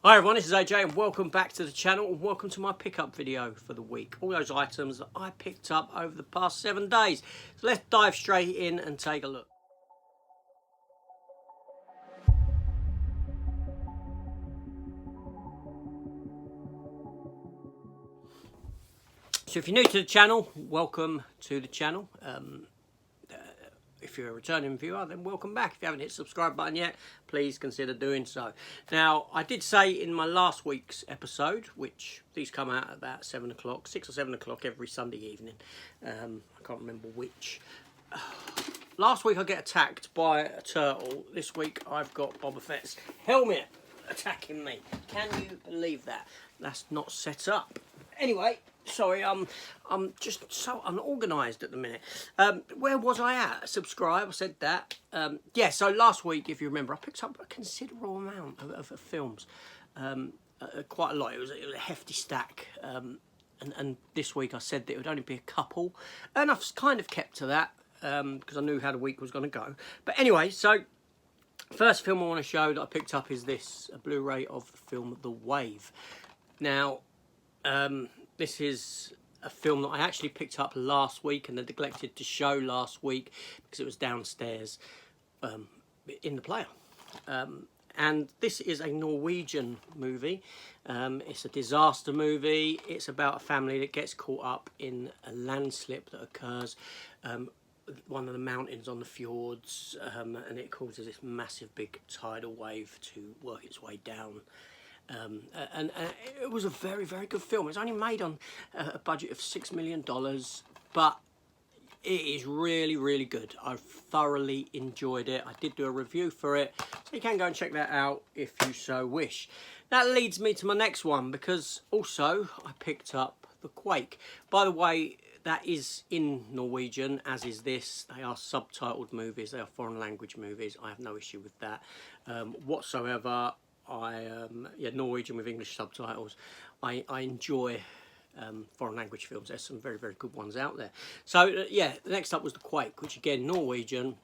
Hi everyone, this is AJ and welcome back to the channel and welcome to my pickup video for the week. All those items that I picked up over the past 7 days. So let's dive straight in and take a look. So if you're new to the channel, welcome to the channel. If you're a returning viewer, then welcome back. If you haven't hit the subscribe button yet, please consider doing so. Now, I did say in my last week's episode, which these come out at about 7 o'clock, 6 or 7 o'clock every Sunday evening. I can't remember which. Last week I get attacked by a turtle. This week I've got Boba Fett's helmet attacking me. Can you believe that? That's not set up. Anyway, sorry, I'm just so unorganised at the minute. Where was I at? Subscribe, I said that. Yeah, so last week, if you remember, I picked up a considerable amount of films. Quite a lot. It was a hefty stack. And this week I said that it would only be a couple. And I've kind of kept to that because I knew how the week was going to go. But anyway, so first film I want to show that I picked up is this, a Blu-ray of the film The Wave. Now, this is a film that I actually picked up last week and I neglected to show last week because it was downstairs in the player. And this is a Norwegian movie. It's a disaster movie. It's about a family that gets caught up in a landslip that occurs one of the mountains on the fjords, and it causes this massive big tidal wave to work its way down. And it was a very, very good film. It's only made on a budget of $6 million, but it is really, really good. I've thoroughly enjoyed it. I did do a review for it, so you can go and check that out if you so wish. That leads me to my next one, because also I picked up The Quake. By the way, that is in Norwegian, as is this. They are subtitled movies. They are foreign language movies. I have no issue with that whatsoever. Norwegian with English subtitles. I enjoy foreign language films. There's some very, very good ones out there. So yeah, next up was The Quake, which again, Norwegian.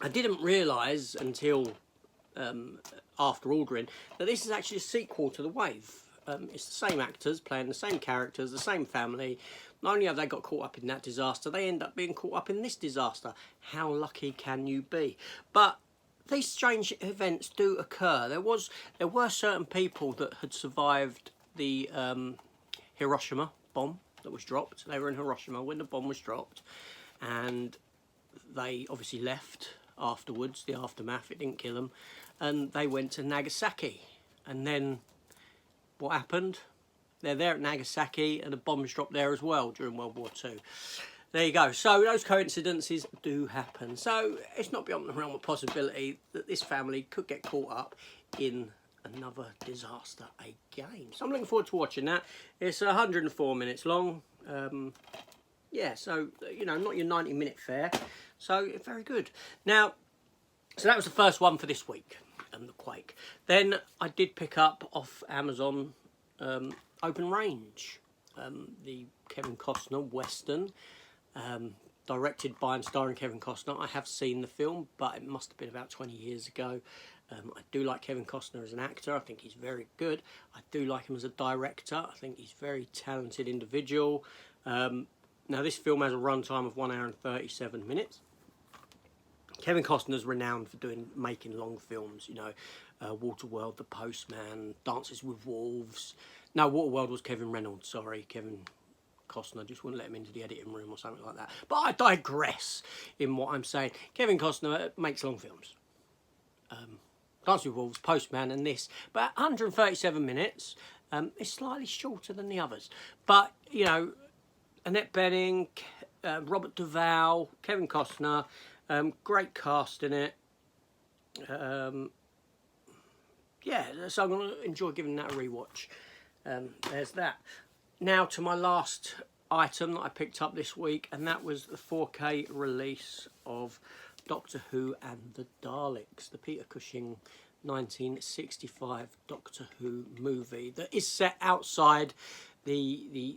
I didn't realise until after ordering that this is actually a sequel to The Wave. It's the same actors playing the same characters, the same family. Not only have they got caught up in that disaster, they end up being caught up in this disaster. How lucky can you be? But these strange events do occur. There were certain people that had survived the Hiroshima bomb that was dropped. They were in Hiroshima when the bomb was dropped, and they obviously left afterwards, the aftermath. It didn't kill them, and they went to Nagasaki. And then what happened? They're there at Nagasaki, and the bombs dropped there as well during World War II. There you go. So those coincidences do happen. So it's not beyond the realm of possibility that this family could get caught up in another disaster again. So I'm looking forward to watching that. It's 104 minutes long. Yeah, so, you know, not your 90-minute fare. So very good. Now, so that was the first one for this week, The Quake. Then I did pick up off Amazon Open Range, the Kevin Costner Western. Directed by and starring Kevin Costner. I have seen the film, but it must have been about 20 years ago. I do like Kevin Costner as an actor. I think he's very good. I do like him as a director. I think he's a very talented individual. Now, this film has a runtime of 1 hour and 37 minutes. Kevin Costner's renowned for making long films, you know, Waterworld, The Postman, Dances with Wolves. No, Waterworld was Kevin Reynolds, sorry, Kevin Costner just wouldn't let him into the editing room or something like that. But I digress in what I'm saying. Kevin Costner makes long films. Dance with Wolves, Postman and this. But 137 minutes is slightly shorter than the others. But, you know, Annette Bening, Robert Duvall, Kevin Costner, great cast in it. Yeah, so I'm going to enjoy giving that a rewatch. There's that. Now to my last item that I picked up this week, and that was the 4K release of Doctor Who and the Daleks, the Peter Cushing 1965 Doctor Who movie that is set outside the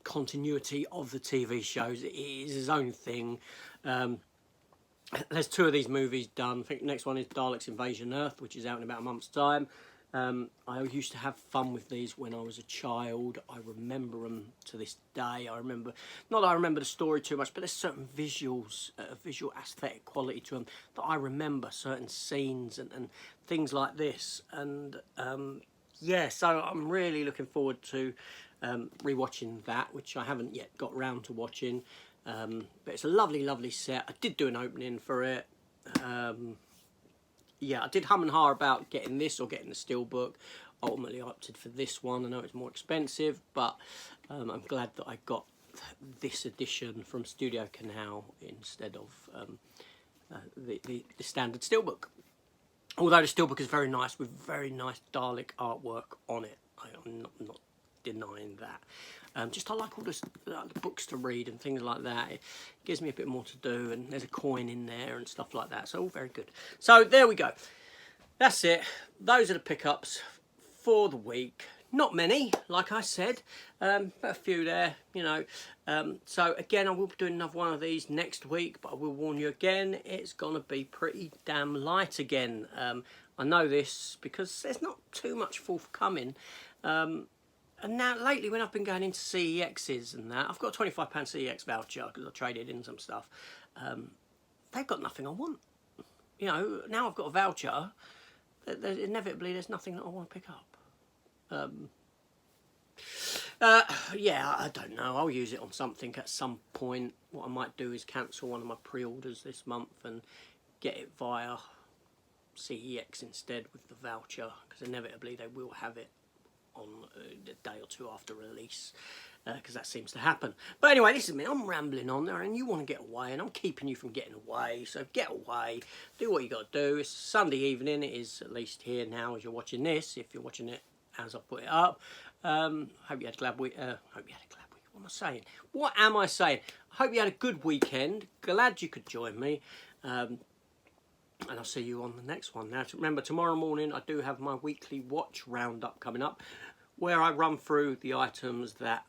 continuity of the TV shows. It is his own thing. There's 2 of these movies done. I think the next one is Daleks Invasion Earth, which is out in about a month's time. I used to have fun with these when I was a child. I remember them to this day. I remember, not that I remember the story too much, but there's certain visuals, visual aesthetic quality to them that I remember, certain scenes and things like this. And yeah, so I'm really looking forward to rewatching that, which I haven't yet got round to watching. But it's a lovely, lovely set. I did do an opening for it. Yeah, I did hum and ha about getting this or getting the steelbook. Ultimately, I opted for this one. I know it's more expensive, but I'm glad that I got this edition from Studio Canal instead of the standard steelbook. Although the steelbook is very nice, with very nice Dalek artwork on it. I'm not denying that. Just I like all the books to read and things like that. It gives me a bit more to do, and there's a coin in there and stuff like that. So all very good. So there we go. That's it. Those are the pickups for the week. Not many, like I said, but a few there, you know. So again, I will be doing another one of these next week, but I will warn you again, it's gonna be pretty damn light again. I know this because there's not too much forthcoming. And now, lately, when I've been going into CEXs and that, I've got a £25 CEX voucher because I traded in some stuff. They've got nothing I want. You know, now I've got a voucher, inevitably there's nothing that I want to pick up. Yeah, I don't know. I'll use it on something at some point. What I might do is cancel one of my pre-orders this month and get it via CEX instead with the voucher, because inevitably they will have it on a day or two after release, because that seems to happen. But anyway, this is me. I'm rambling on there, and you want to get away, and I'm keeping you from getting away. So get away, do what you got to do. It's Sunday evening. It is at least here now as you're watching this. If you're watching it as I put it up, hope you had a glad week. Hope you had a glad week. What am I saying? What am I saying? I hope you had a good weekend. Glad you could join me. And I'll see you on the next one. Now, remember, tomorrow morning I do have my weekly watch roundup coming up, where I run through the items that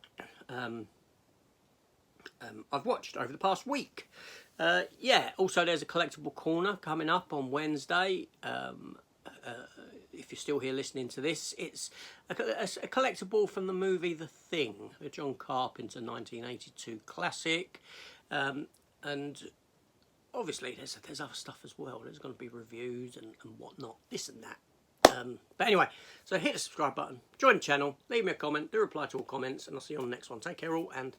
I've watched over the past week. Yeah, also there's a collectible corner coming up on Wednesday. If you're still here listening to this, it's a collectible from the movie The Thing, the John Carpenter 1982 classic. And obviously, there's other stuff as well. There's going to be reviews and whatnot, this and that. But anyway, so hit the subscribe button, join the channel, leave me a comment, do reply to all comments, and I'll see you on the next one. Take care all, and